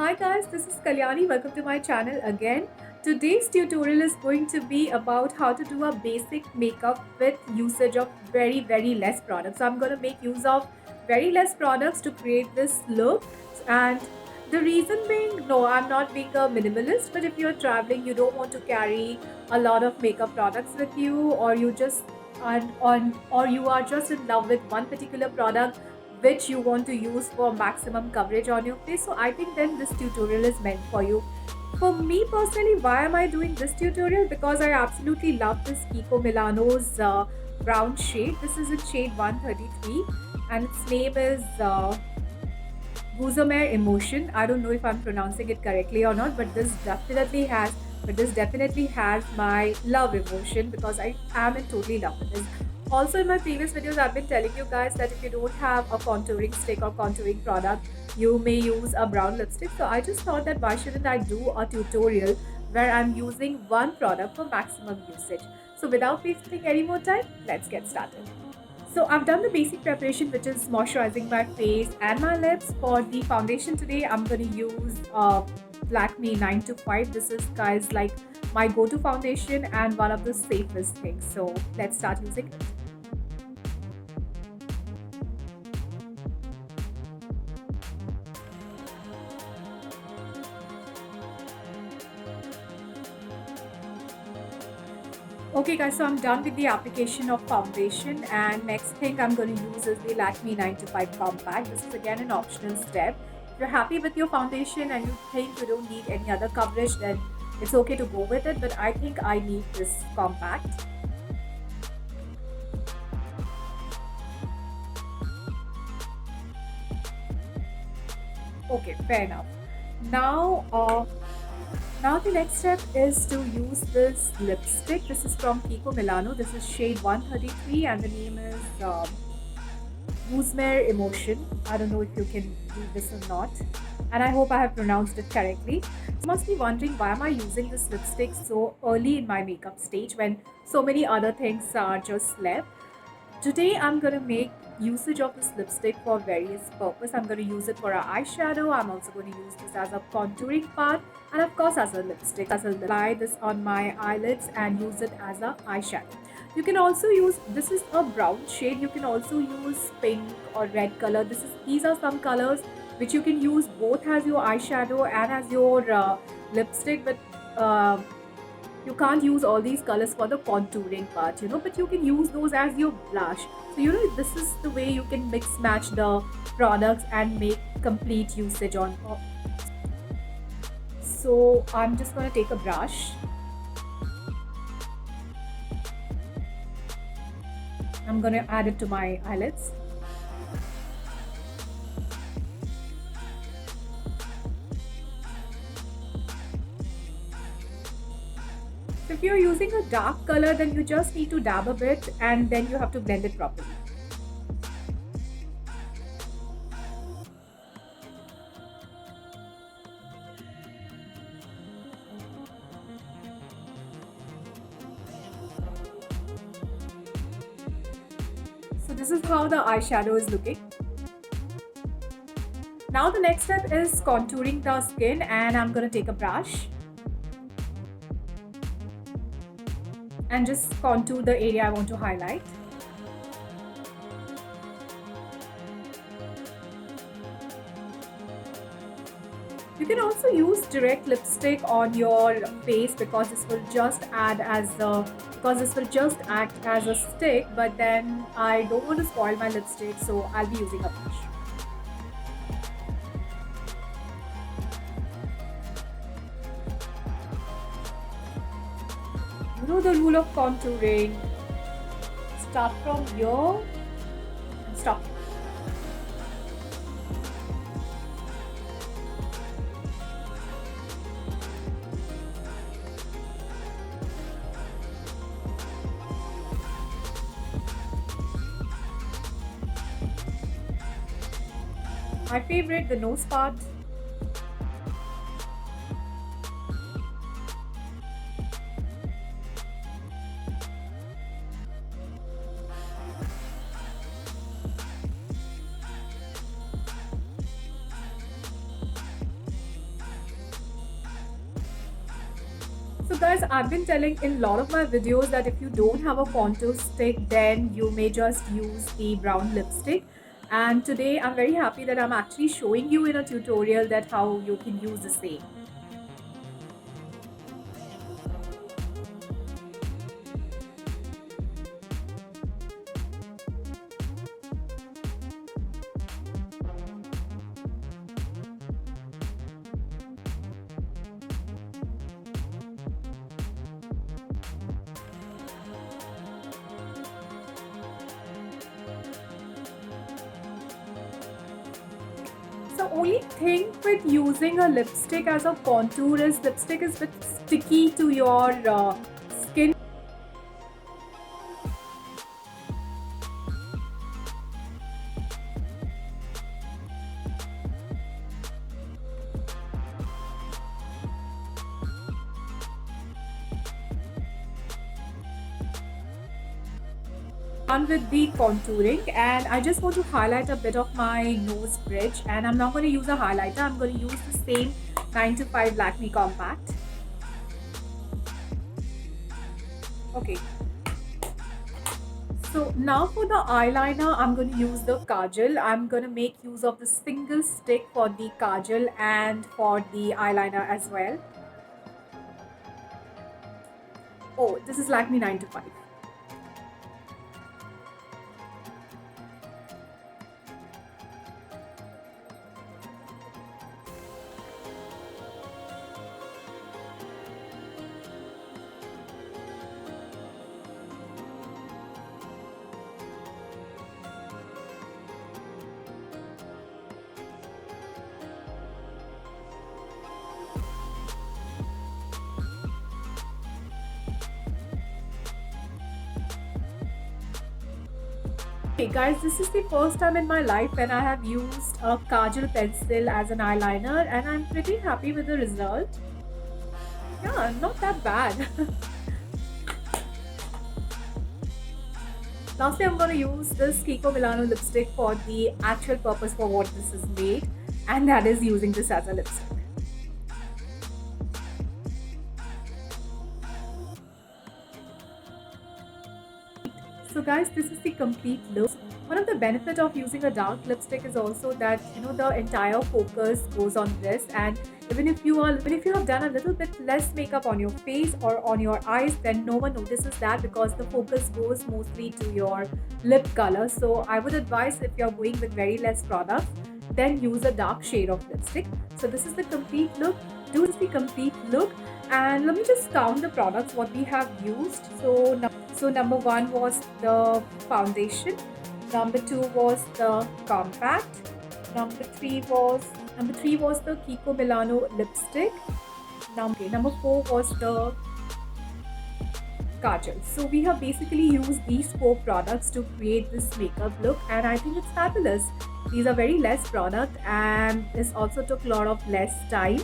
Hi guys, this is Kalyani. Welcome to my channel again. Today's tutorial is going to be about how to do a basic makeup with usage of very less products. So I'm going to make use of very less products to create this look. And the reason being, no, I'm not being a minimalist, but if you're traveling, you don't want to carry a lot of makeup products with you, or you just or you are just in love with one particular product which you want to use for maximum coverage on your face. So I think then this tutorial is meant for you. For me personally, why am I doing this tutorial? Because I absolutely love this Kiko Milano's brown shade. This is in shade 133 and its name is Guzomere Emotion. I don't know if I'm pronouncing it correctly or not, but this definitely has my love emotion because I am in totally love with this. Also, in my previous videos, I've been telling you guys that if you don't have a contouring stick or contouring product, you may use a brown lipstick. So I just thought that why shouldn't I do a tutorial where I'm using one product for maximum usage. So without wasting any more time, let's get started. So I've done the basic preparation, which is moisturizing my face and my lips. For the foundation today, I'm going to use Lakme 9 to 5. This is guys like my go-to foundation and one of the safest things. So let's start using it. Okay guys, so I'm done with the application of foundation, and next thing I'm going to use is the Lakme 9 to 5 compact. This is again an optional step. If you're happy with your foundation and you think you don't need any other coverage, then it's okay to go with it, but I think I need this compact. Okay, fair enough. Now, now the next step is to use this lipstick. This is from Kiko Milano. This is shade 133 and the name is Guzomere Emotion. I don't know if you can read this or not. And I hope I have pronounced it correctly. You must be wondering why am I using this lipstick so early in my makeup stage when so many other things are just left. Today I'm going to make usage of this lipstick for various purpose. I'm going to use it for an eyeshadow. I'm also going to use this as a contouring part and of course as a lipstick. I'll apply this on my eyelids and use it as a eyeshadow. You can also use, this is a brown shade. You can also use pink or red color. These are some colors which you can use both as your eyeshadow and as your lipstick, but you can't use all these colors for the contouring part, but you can use those as your blush. So this is the way you can mix match the products and make complete usage on. So I'm just going to take a brush. I'm going to add it to my eyelids. If you're using a dark color, then you just need to dab a bit and then you have to blend it properly. So this is how the eyeshadow is looking. Now the next step is contouring the skin, and I'm going to take a brush and just contour the area I want to highlight. You can also use direct lipstick on your face because this will just act as a stick, but then I don't want to spoil my lipstick, so I'll be using a brush. You know the rule of contouring. Start from here and stop. My favorite, the nose part. So guys, I've been telling in a lot of my videos that if you don't have a contour stick, then you may just use the brown lipstick. And today I'm very happy that I'm actually showing you in a tutorial that how you can use the same. The only thing with using a lipstick as a contour is lipstick is a bit sticky to your skin. Done with the contouring, and I just want to highlight a bit of my nose bridge, and I'm not going to use a highlighter. I'm going to use the same 9 to 5 Lakme Compact. Okay, so now for the eyeliner, I'm going to use the kajal. I'm going to make use of the single stick for the kajal and for the eyeliner as well. Oh, this is Lakme 9 to 5. Hey guys, this is the first time in my life when I have used a kajal pencil as an eyeliner, and I'm pretty happy with the result. Yeah, not that bad. Lastly, I'm going to use this Kiko Milano lipstick for the actual purpose for what this is made, and that is using this as a lipstick. So guys, this is the complete look. One of the benefits of using a dark lipstick is also that the entire focus goes on this, and even if you have done a little bit less makeup on your face or on your eyes, then no one notices that because the focus goes mostly to your lip color. So I would advise, if you're going with very less product, then use a dark shade of lipstick. So this is the complete look. Do the complete look, and let me just count the products what we have used. So number 1 was the foundation, number 2 was the compact, number 3 was the Kiko Milano lipstick, number 4 was the kajal. So we have basically used these 4 products to create this makeup look, and I think it's fabulous. These are very less product, and this also took a lot of less time.